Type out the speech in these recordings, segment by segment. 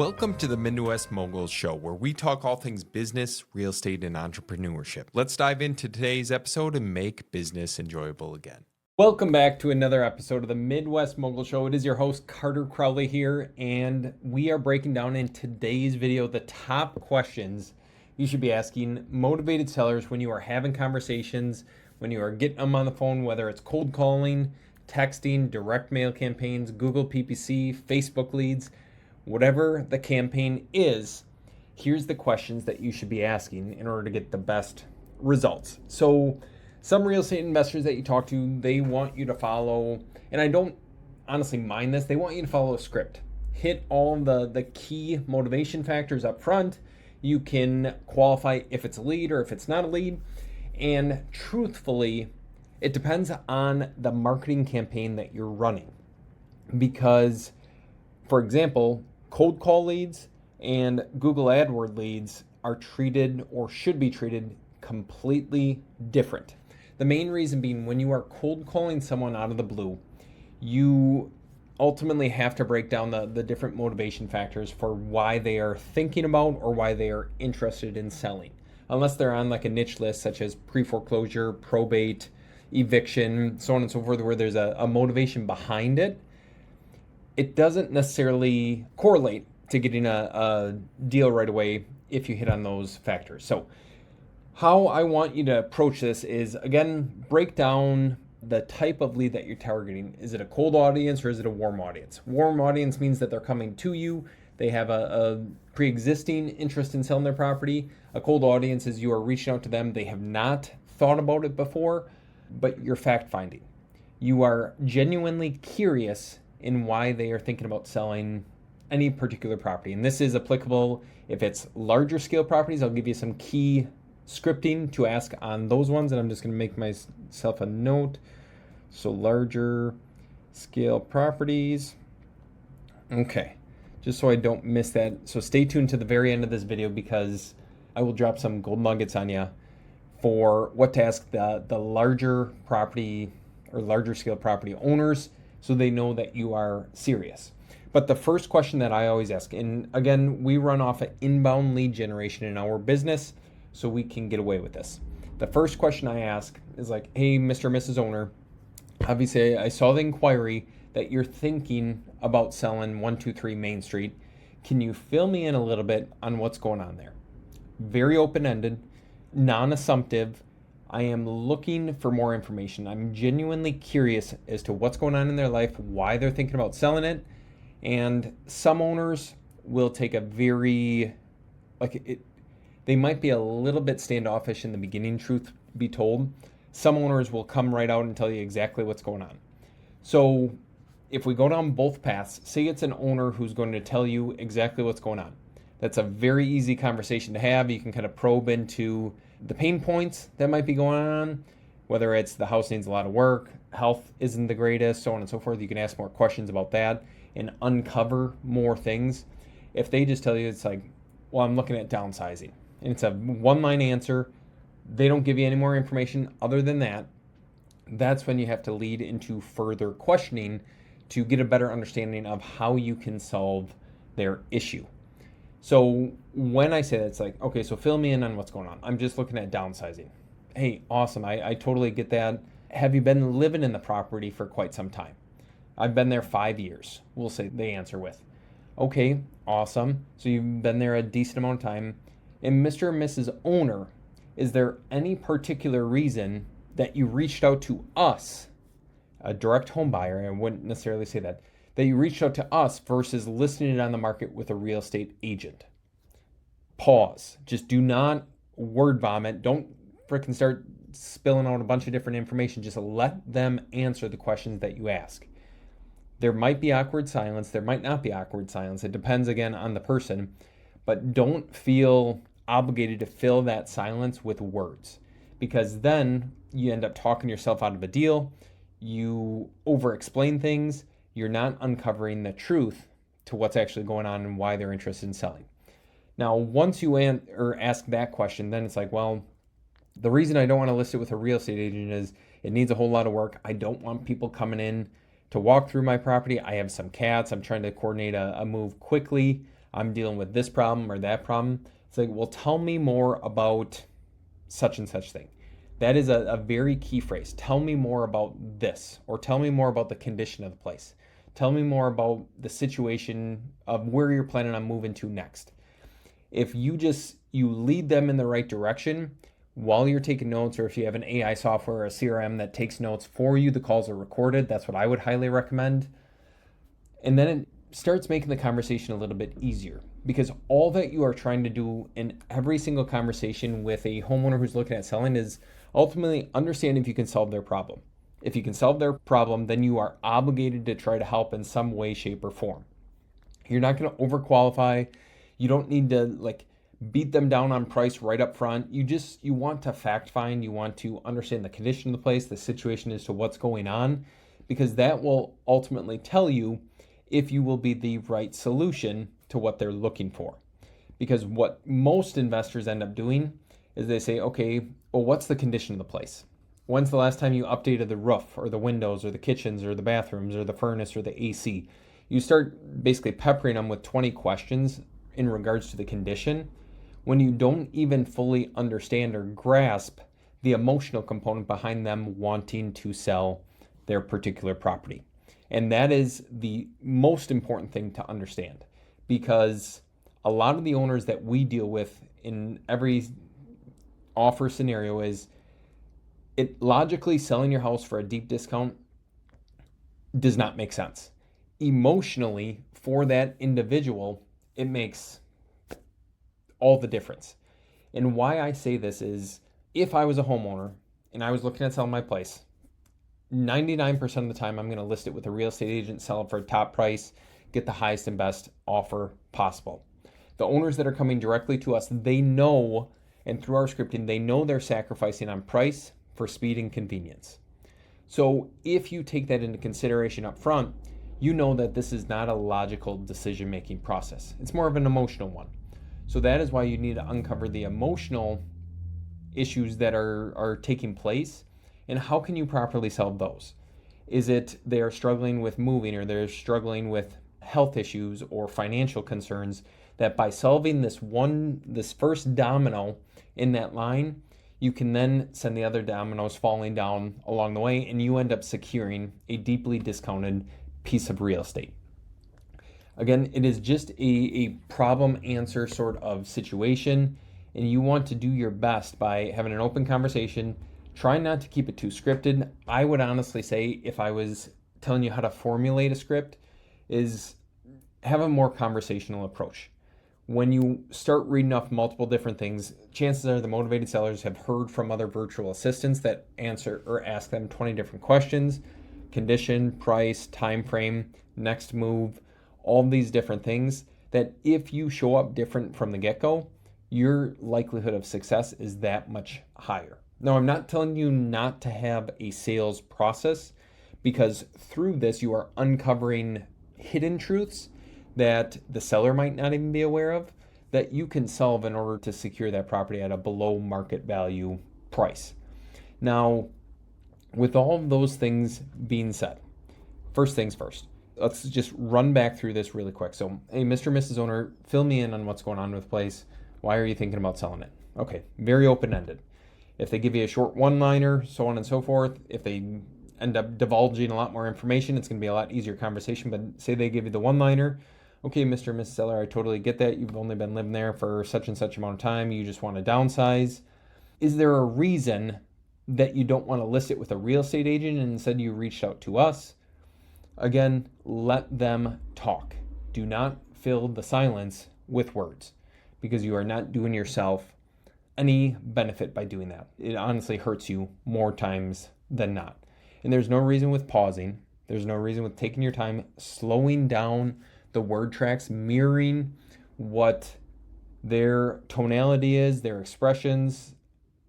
Welcome to the Midwest Moguls Show, where we talk all things business, real estate, and entrepreneurship. Let's dive into today's episode and make business enjoyable again. Welcome back to another episode of the Midwest Mogul Show. It is your host, Carter Crowley here, and we are breaking down in today's video the top questions you should be asking motivated sellers when you are having conversations, when you are getting them on the phone, whether it's cold calling, texting, direct mail campaigns, Google PPC, Facebook leads. Whatever the campaign is, here's the questions that you should be asking in order to get the best results. So some real estate investors that you talk to, they want you to follow, and I don't honestly mind this, they want you to follow a script. Hit all the key motivation factors up front. You can qualify if it's a lead or if it's not a lead. And truthfully, it depends on the marketing campaign that you're running. Because, for example, cold call leads and Google AdWords leads are treated or should be treated completely different. The main reason being, when you are cold calling someone out of the blue, you ultimately have to break down the different motivation factors for why they are thinking about or why they are interested in selling. Unless they're on like a niche list such as pre-foreclosure, probate, eviction, so on and so forth, where there's a motivation behind it, it doesn't necessarily correlate to getting a deal right away if you hit on those factors. So how I want you to approach this is, again, break down the type of lead that you're targeting. Is it a cold audience or is it a warm audience? Warm audience means that they're coming to you. They have a pre-existing interest in selling their property. A cold audience is you are reaching out to them. They have not thought about it before, but you're fact-finding. You are genuinely curious in why they are thinking about selling any particular property. And this is applicable if it's larger scale properties. I'll give you some key scripting to ask on those ones, and I'm just going to make myself a note. So larger scale properties. Okay, just so I don't miss that. So stay tuned to the very end of this video, because I will drop some gold nuggets on you for what to ask the larger property or larger scale property owners, so they know that you are serious. But the first question that I always ask, and again, we run off of inbound lead generation in our business, so we can get away with this. The first question I ask is like, hey, Mr. or Mrs. Owner, obviously I saw the inquiry that you're thinking about selling 123 Main Street. Can you fill me in a little bit on what's going on there? Very open-ended, non-assumptive. I am looking for more information. I'm genuinely curious as to what's going on in their life, why they're thinking about selling it. And some owners will take a very, they might be a little bit standoffish in the beginning, truth be told. Some owners will come right out and tell you exactly what's going on. So if we go down both paths, say it's an owner who's going to tell you exactly what's going on. That's a very easy conversation to have. You can kind of probe into the pain points that might be going on, whether it's the house needs a lot of work, health isn't the greatest, so on and so forth. You can ask more questions about that and uncover more things. If they just tell you it's like, well, I'm looking at downsizing, and it's a one-line answer, they don't give you any more information other than that, that's when you have to lead into further questioning to get a better understanding of how you can solve their issue. So when I say that, it's like, okay, so fill me in on what's going on. I'm just looking at downsizing. Hey, awesome. I totally get that. Have you been living in the property for quite some time? I've been there 5 years, we'll say they answer with. Okay, awesome. So you've been there a decent amount of time. And Mr. and Mrs. Owner, is there any particular reason that you reached out to us, a direct home buyer, I wouldn't necessarily say that you reached out to us versus listing it on the market with a real estate agent? Pause. Just do not word vomit. Don't freaking start spilling out a bunch of different information. Just let them answer the questions that you ask. There might be awkward silence. There might not be awkward silence. It depends, again, on the person. But don't feel obligated to fill that silence with words, because then you end up talking yourself out of a deal. You over-explain things. You're not uncovering the truth to what's actually going on and why they're interested in selling. Now, once you ask that question, then it's like, well, the reason I don't want to list it with a real estate agent is it needs a whole lot of work. I don't want people coming in to walk through my property. I have some cats. I'm trying to coordinate a move quickly. I'm dealing with this problem or that problem. It's like, well, tell me more about such and such thing. That is a very key phrase. Tell me more about this, or tell me more about the condition of the place. Tell me more about the situation of where you're planning on moving to next. If you lead them in the right direction while you're taking notes, or if you have an AI software or a CRM that takes notes for you, the calls are recorded. That's what I would highly recommend. And then it starts making the conversation a little bit easier, because all that you are trying to do in every single conversation with a homeowner who's looking at selling is ultimately understand if you can solve their problem. If you can solve their problem, then you are obligated to try to help in some way, shape, or form. You're not going to overqualify. You don't need to beat them down on price right up front. You want to fact find. You want to understand the condition of the place, the situation as to what's going on, because that will ultimately tell you if you will be the right solution to what they're looking for. Because what most investors end up doing is they say, okay, well, what's the condition of the place? When's the last time you updated the roof or the windows or the kitchens or the bathrooms or the furnace or the AC? You start basically peppering them with 20 questions in regards to the condition when you don't even fully understand or grasp the emotional component behind them wanting to sell their particular property. And that is the most important thing to understand, because a lot of the owners that we deal with in every offer scenario is it logically selling your house for a deep discount does not make sense. Emotionally, for that individual, it makes all the difference. And why I say this is, if I was a homeowner and I was looking at selling my place, 99% of the time I'm going to list it with a real estate agent, sell it for a top price, get the highest and best offer possible. The owners that are coming directly to us, they know, and through our scripting, they know they're sacrificing on price for speed and convenience. So if you take that into consideration up front, you know that this is not a logical decision-making process. It's more of an emotional one. So that is why you need to uncover the emotional issues that are taking place, and how can you properly solve those? Is it they're struggling with moving, or they're struggling with health issues or financial concerns, that by solving this first domino in that line, you can then send the other dominoes falling down along the way, and you end up securing a deeply discounted piece of real estate. Again, it is just a problem answer sort of situation, and you want to do your best by having an open conversation. Try not to keep it too scripted. I would honestly say, if I was telling you how to formulate a script, is have a more conversational approach. When you start reading off multiple different things, chances are the motivated sellers have heard from other virtual assistants that answer or ask them 20 different questions: condition, price, time frame, next move, all these different things, that if you show up different from the get-go, your likelihood of success is that much higher. Now, I'm not telling you not to have a sales process, because through this you are uncovering hidden truths that the seller might not even be aware of, that you can solve in order to secure that property at a below market value price. Now, with all of those things being said, first things first, let's just run back through this really quick. So, hey, Mr. and Mrs. Owner, fill me in on what's going on with the place. Why are you thinking about selling it? Okay, very open-ended. If they give you a short one-liner, so on and so forth, if they end up divulging a lot more information, it's going to be a lot easier conversation. But say they give you the one-liner, okay, Mr. and Mrs. Seller, I totally get that. You've only been living there for such and such amount of time. You just want to downsize. Is there a reason that you don't want to list it with a real estate agent and instead you reached out to us? Again, let them talk. Do not fill the silence with words, because you are not doing yourself any benefit by doing that. It honestly hurts you more times than not. And there's no reason with pausing. There's no reason with taking your time, slowing down the word tracks, mirroring what their tonality is, their expressions,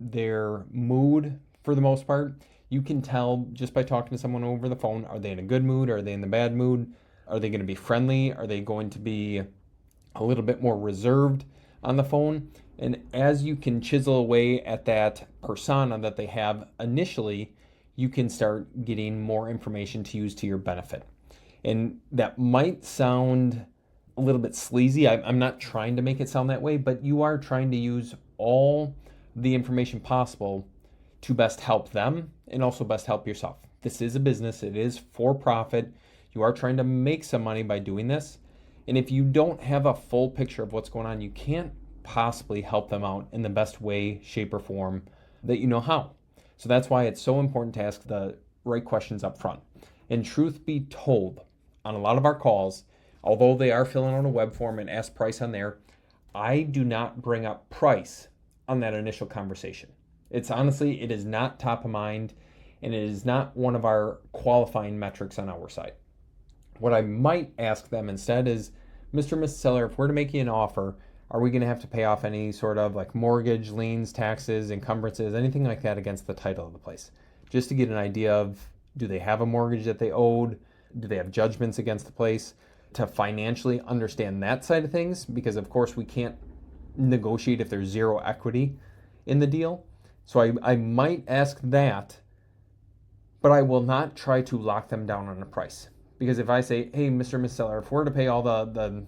their mood for the most part. You can tell just by talking to someone over the phone, are they in a good mood? Are they in the bad mood? Are they going to be friendly? Are they going to be a little bit more reserved on the phone? And as you can chisel away at that persona that they have initially, you can start getting more information to use to your benefit. And that might sound a little bit sleazy. I'm not trying to make it sound that way, but you are trying to use all the information possible to best help them and also best help yourself. This is a business, it is for profit. You are trying to make some money by doing this. And if you don't have a full picture of what's going on, you can't possibly help them out in the best way, shape, or form that you know how. So that's why it's so important to ask the right questions up front. And truth be told, on a lot of our calls, although they are filling out a web form and ask price on there, I do not bring up price on that initial conversation. It's honestly, it is not top of mind, and it is not one of our qualifying metrics on our side. What I might ask them instead is, Mr. and Mrs. Seller, if we're to make you an offer, are we going to have to pay off any sort of like mortgage, liens, taxes, encumbrances, anything like that against the title of the place? Just to get an idea of, do they have a mortgage that they owed? Do they have judgments against the place? To financially understand that side of things, because of course we can't negotiate if there's zero equity in the deal. So I might ask that, but I will not try to lock them down on a price. Because if I say, hey, Mr. and Miss Seller, if we're to pay all the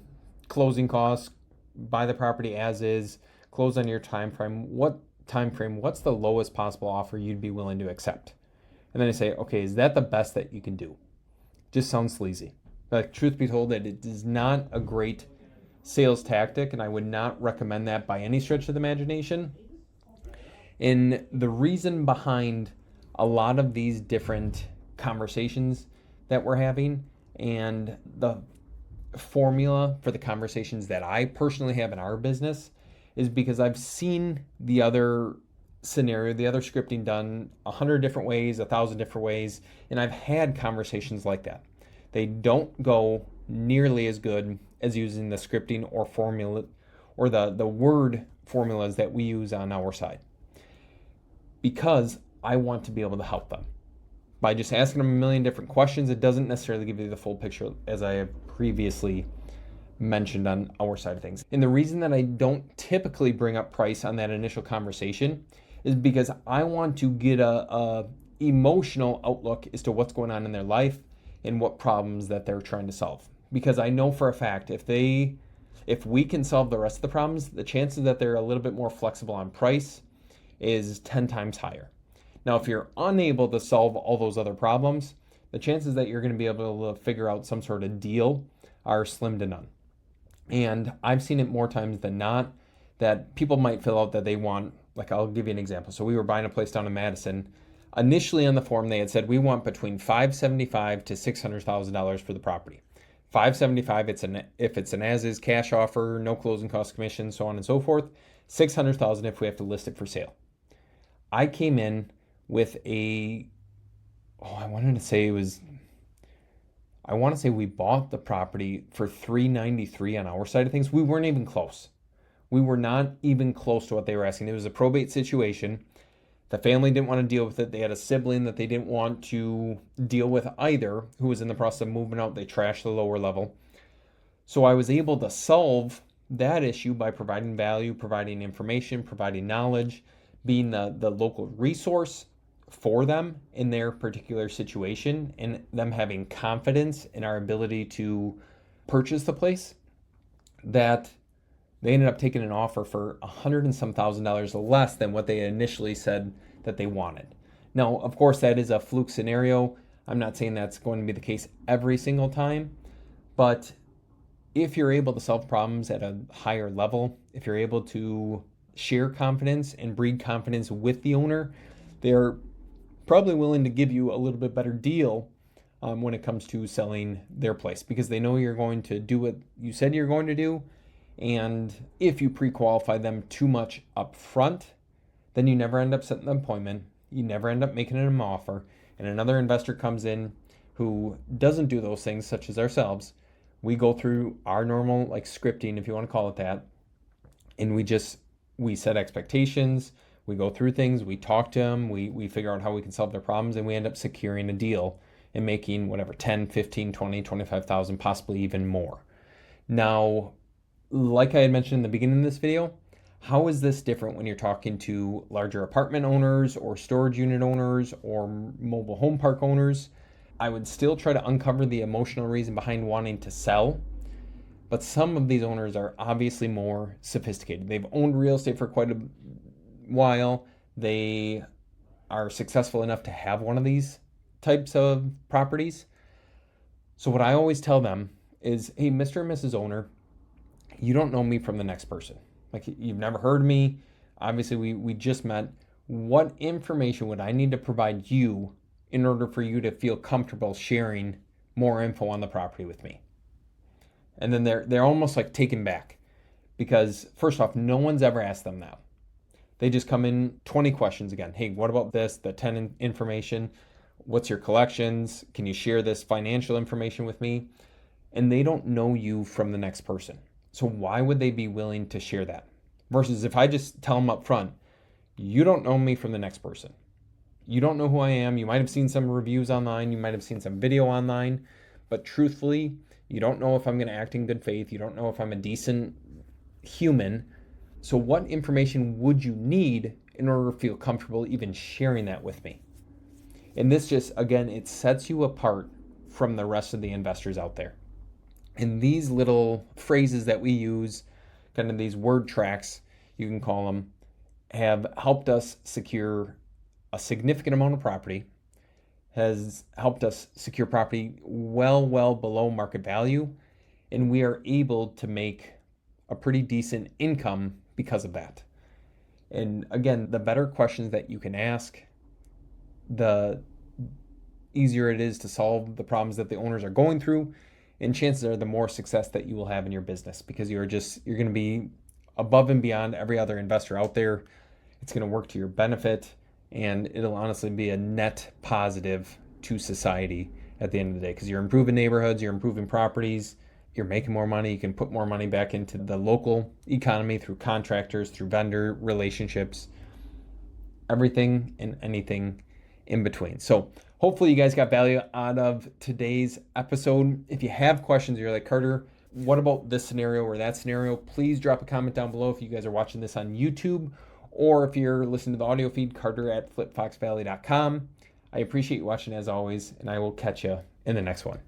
closing costs, buy the property as is, close on your time frame, what's the lowest possible offer you'd be willing to accept? And then I say, okay, is that the best that you can do? Just sounds sleazy. Like, truth be told, that it is not a great sales tactic, and I would not recommend that by any stretch of the imagination. And the reason behind a lot of these different conversations that we're having and the formula for the conversations that I personally have in our business is because I've seen the other scenario, the other scripting done 100 different ways, 1,000 different ways, and I've had conversations like that. They don't go nearly as good as using the scripting or formula or the word formulas that we use on our side, because I want to be able to help them. By just asking them a million different questions, it doesn't necessarily give you the full picture, as I have previously mentioned on our side of things. And the reason that I don't typically bring up price on that initial conversation is because I want to get a emotional outlook as to what's going on in their life and what problems that they're trying to solve. Because I know for a fact, if we can solve the rest of the problems, the chances that they're a little bit more flexible on price is 10 times higher. Now, if you're unable to solve all those other problems, the chances that you're going to be able to figure out some sort of deal are slim to none. And I've seen it more times than not that people might fill out that they want, like, I'll give you an example. So we were buying a place down in Madison. Initially on the form, they had said we want between $575,000 to $600,000 for the property. $575,000 if it's an as-is cash offer, no closing cost commission, so on and so forth. $600,000 if we have to list it for sale. I came in with I want to say we bought the property for $393 on our side of things. We weren't even close. We were not even close to what they were asking. It was a probate situation. The family didn't want to deal with it. They had a sibling that they didn't want to deal with either, who was in the process of moving out. They trashed the lower level. So I was able to solve that issue by providing value, providing information, providing knowledge, being the local resource for them in their particular situation, and them having confidence in our ability to purchase the place, that they ended up taking an offer for $100 and some thousand less than what they initially said that they wanted. Now, of course, that is a fluke scenario. I'm not saying that's going to be the case every single time, but if you're able to solve problems at a higher level, if you're able to share confidence and breed confidence with the owner, they're probably willing to give you a little bit better deal when it comes to selling their place, because they know you're going to do what you said you're going to do. And if you pre-qualify them too much up front, then you never end up setting an appointment. You never end up making an offer. And another investor comes in who doesn't do those things, such as ourselves. We go through our normal, like, scripting, if you want to call it that. And we set expectations. We go through things. We talk to them. We figure out how we can solve their problems. And we end up securing a deal and making whatever, 10, 15, 20, 25,000, possibly even more. Now, like I had mentioned in the beginning of this video, how is this different when you're talking to larger apartment owners or storage unit owners or mobile home park owners? I would still try to uncover the emotional reason behind wanting to sell, But some of these owners are obviously more sophisticated. They've owned real estate for quite a while. They are successful enough to have one of these types of properties. So what I always tell them is, hey, Mr. and Mrs. Owner, you don't know me from the next person. Like, you've never heard of me. Obviously, we just met. What information would I need to provide you in order for you to feel comfortable sharing more info on the property with me? And then they're almost like taken back, because first off, no one's ever asked them that. They just come in 20 questions again. Hey, what about this? The tenant information? What's your collections? Can you share this financial information with me? And they don't know you from the next person. So why would they be willing to share that? Versus if I just tell them up front, you don't know me from the next person. You don't know who I am. You might have seen some reviews online. You might have seen some video online. But truthfully, you don't know if I'm going to act in good faith. You don't know if I'm a decent human. So what information would you need in order to feel comfortable even sharing that with me? And this just, again, it sets you apart from the rest of the investors out there. And these little phrases that we use, kind of these word tracks, you can call them, have helped us secure a significant amount of property, has helped us secure property well below market value, and we are able to make a pretty decent income because of that. And again, the better questions that you can ask, the easier it is to solve the problems that the owners are going through, and chances are the more success that you will have in your business, because you're going to be above and beyond every other investor out there. It's going to work to your benefit, and it'll honestly be a net positive to society at the end of the day, because you're improving neighborhoods, you're improving properties, you're making more money. You can put more money back into the local economy through contractors, through vendor relationships, everything and anything in between. So hopefully you guys got value out of today's episode. If you have questions, you're like, Carter, what about this scenario or that scenario? Please drop a comment down below if you guys are watching this on YouTube, or if you're listening to the audio feed, Carter@flipfoxvalley.com. I appreciate you watching as always, and I will catch you in the next one.